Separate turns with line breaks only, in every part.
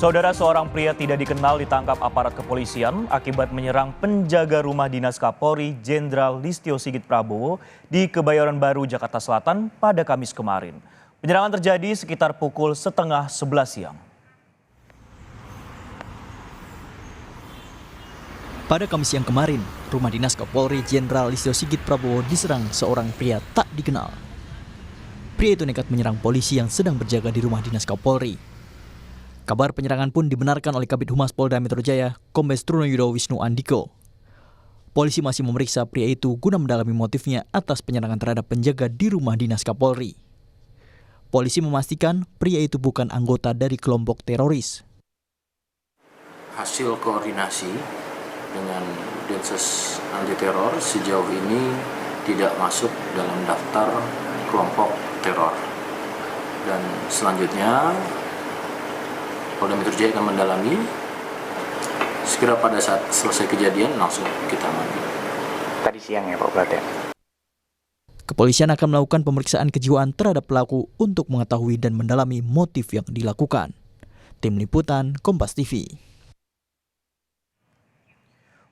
Saudara seorang pria tidak dikenal ditangkap aparat kepolisian akibat menyerang penjaga rumah dinas Kapolri Jenderal Listio Sigit Prabowo di Kebayoran Baru, Jakarta Selatan pada Kamis kemarin. Penyerangan terjadi sekitar pukul 10:30 siang.
Pada Kamis siang kemarin, rumah dinas Kapolri Jenderal Listio Sigit Prabowo diserang seorang pria tak dikenal. Pria itu nekat menyerang polisi yang sedang berjaga di rumah dinas Kapolri. Kabar penyerangan pun dibenarkan oleh Kabid Humas Polda Metro Jaya, Kombes Trunoyudo Wisnu Andiko. Polisi masih memeriksa pria itu guna mendalami motifnya atas penyerangan terhadap penjaga di rumah dinas Kapolri. Polisi memastikan pria itu bukan anggota dari kelompok teroris.
Hasil koordinasi dengan Densus Anti Teror sejauh ini tidak masuk dalam daftar kelompok teror. Dan selanjutnya Polda Metro Jaya akan mendalami, sekira pada saat selesai kejadian langsung kita ambil.
Tadi siang ya Pak berarti?
Kepolisian akan melakukan pemeriksaan kejiwaan terhadap pelaku untuk mengetahui dan mendalami motif yang dilakukan. Tim Liputan Kompas TV.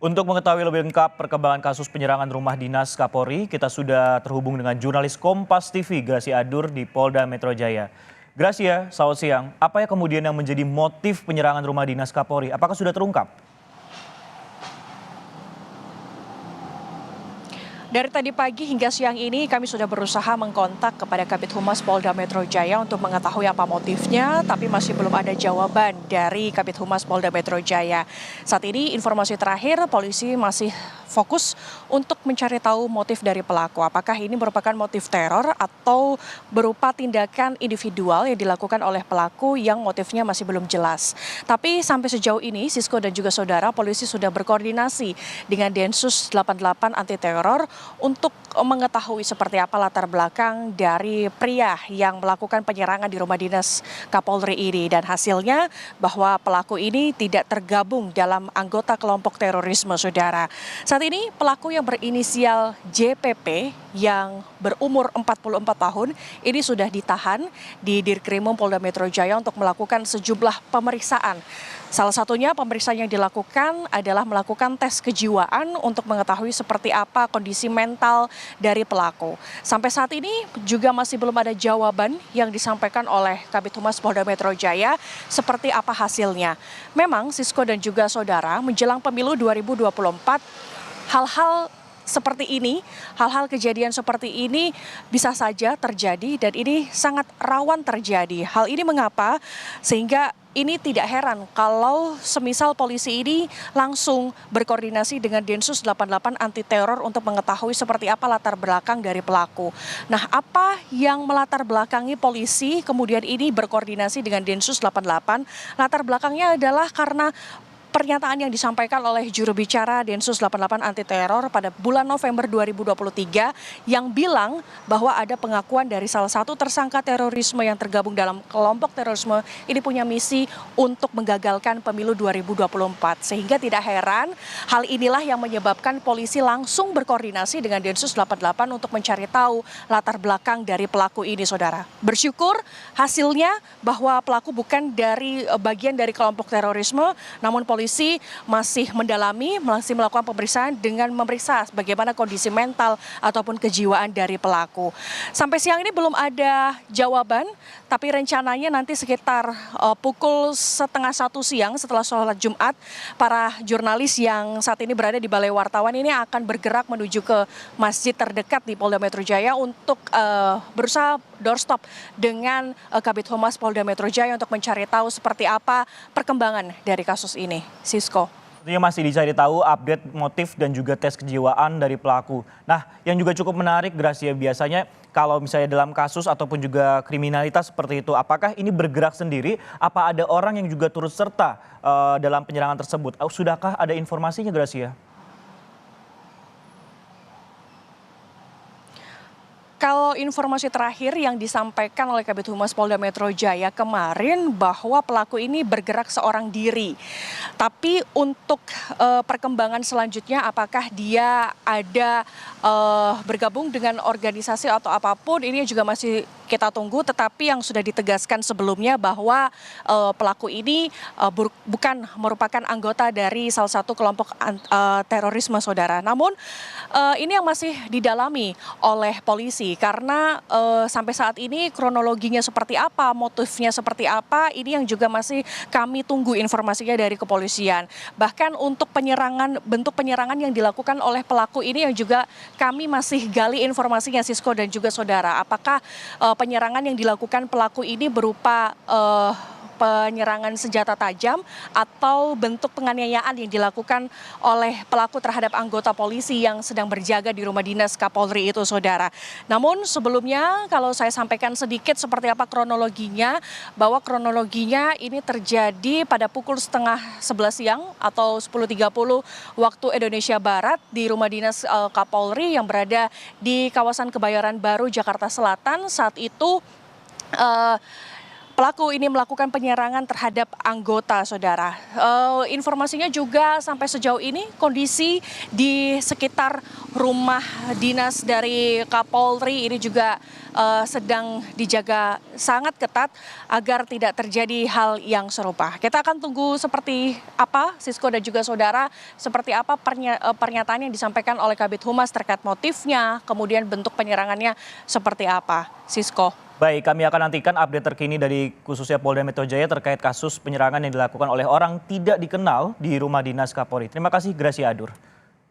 Untuk mengetahui lebih lengkap perkembangan kasus penyerangan rumah dinas Kapolri, kita sudah terhubung dengan jurnalis Kompas TV Gracia Adur di Polda Metro Jaya. Gracia, selamat siang. Apa ya kemudian yang menjadi motif penyerangan rumah dinas Kapolri? Apakah sudah terungkap?
Dari tadi pagi hingga siang ini kami sudah berusaha mengkontak kepada Kabid Humas Polda Metro Jaya untuk mengetahui apa motifnya, tapi masih belum ada jawaban dari Kabid Humas Polda Metro Jaya. Saat ini informasi terakhir polisi masih fokus untuk mencari tahu motif dari pelaku. Apakah ini merupakan motif teror atau berupa tindakan individual yang dilakukan oleh pelaku yang motifnya masih belum jelas. Tapi sampai sejauh ini Sisko dan juga saudara polisi sudah berkoordinasi dengan Densus 88 anti teror untuk mengetahui seperti apa latar belakang dari pria yang melakukan penyerangan di rumah dinas Kapolri ini. Dan hasilnya bahwa pelaku ini tidak tergabung dalam anggota kelompok terorisme, saudara. Saat ini pelaku yang berinisial JPP yang berumur 44 tahun ini sudah ditahan di Dirkrimum Polda Metro Jaya untuk melakukan sejumlah pemeriksaan. Salah satunya pemeriksaan yang dilakukan adalah melakukan tes kejiwaan untuk mengetahui seperti apa kondisi mental dari pelaku. Sampai saat ini juga masih belum ada jawaban yang disampaikan oleh Kabid Humas Polda Metro Jaya seperti apa hasilnya. Memang Sisko dan juga saudara menjelang pemilu 2024 hal-hal seperti ini, hal-hal kejadian seperti ini bisa saja terjadi dan ini sangat rawan terjadi. Hal ini mengapa? Sehingga ini tidak heran kalau semisal polisi ini langsung berkoordinasi dengan Densus 88 anti teror untuk mengetahui seperti apa latar belakang dari pelaku. Nah, apa yang melatar belakangi polisi kemudian ini berkoordinasi dengan Densus 88? Latar belakangnya adalah karena pernyataan yang disampaikan oleh juru bicara Densus 88 anti teror pada bulan November 2023 yang bilang bahwa ada pengakuan dari salah satu tersangka terorisme yang tergabung dalam kelompok terorisme ini punya misi untuk menggagalkan pemilu 2024. Sehingga tidak heran hal inilah yang menyebabkan polisi langsung berkoordinasi dengan Densus 88 untuk mencari tahu latar belakang dari pelaku ini, saudara. Bersyukur hasilnya bahwa pelaku bukan dari bagian dari kelompok terorisme, namun polisi masih mendalami, masih melakukan pemeriksaan dengan memeriksa bagaimana kondisi mental ataupun kejiwaan dari pelaku. Sampai siang ini belum ada jawaban, tapi rencananya nanti sekitar pukul 12:30 siang setelah sholat Jumat, para jurnalis yang saat ini berada di Balai Wartawan ini akan bergerak menuju ke masjid terdekat di Polda Metro Jaya untuk berusaha doorstop dengan Kabid Humas Polda Metro Jaya untuk mencari tahu seperti apa perkembangan dari kasus ini. Sisko.
Tentunya masih dicari tahu update motif dan juga tes kejiwaan dari pelaku. Nah, yang juga cukup menarik, Gracia, biasanya kalau misalnya dalam kasus ataupun juga kriminalitas seperti itu, apakah ini bergerak sendiri? Apa ada orang yang juga turut serta dalam penyerangan tersebut? Sudahkah ada informasinya, Gracia?
Kalau informasi terakhir yang disampaikan oleh Kabid Humas Polda Metro Jaya kemarin bahwa pelaku ini bergerak seorang diri. Tapi untuk perkembangan selanjutnya apakah dia ada bergabung dengan organisasi atau apapun, ini juga masih kita tunggu, tetapi yang sudah ditegaskan sebelumnya bahwa pelaku ini bukan merupakan anggota dari salah satu kelompok terorisme, saudara. Namun ini yang masih didalami oleh polisi karena sampai saat ini kronologinya seperti apa, motifnya seperti apa, ini yang juga masih kami tunggu informasinya dari kepolisian. Bahkan untuk bentuk penyerangan yang dilakukan oleh pelaku ini yang juga kami masih gali informasinya, Sisko dan juga saudara. Apakah penyerangan yang dilakukan pelaku ini berupa penyerangan senjata tajam atau bentuk penganiayaan yang dilakukan oleh pelaku terhadap anggota polisi yang sedang berjaga di rumah dinas Kapolri itu, saudara. Namun sebelumnya kalau saya sampaikan sedikit seperti apa kronologinya, bahwa kronologinya ini terjadi pada pukul setengah 11 siang atau 10.30 waktu Indonesia Barat di rumah dinas Kapolri yang berada di kawasan Kebayoran Baru, Jakarta Selatan. Saat itu pelaku ini melakukan penyerangan terhadap anggota, saudara. Informasinya juga sampai sejauh ini kondisi di sekitar rumah dinas dari Kapolri ini juga sedang dijaga sangat ketat agar tidak terjadi hal yang serupa. Kita akan tunggu seperti apa, Sisko dan juga saudara, seperti apa pernyataan yang disampaikan oleh Kabid Humas terkait motifnya, kemudian bentuk penyerangannya seperti apa, Sisko.
Baik, kami akan nantikan update terkini dari khususnya Polda Metro Jaya terkait kasus penyerangan yang dilakukan oleh orang tidak dikenal di rumah dinas Kapolri. Terima kasih, Gracia Adur.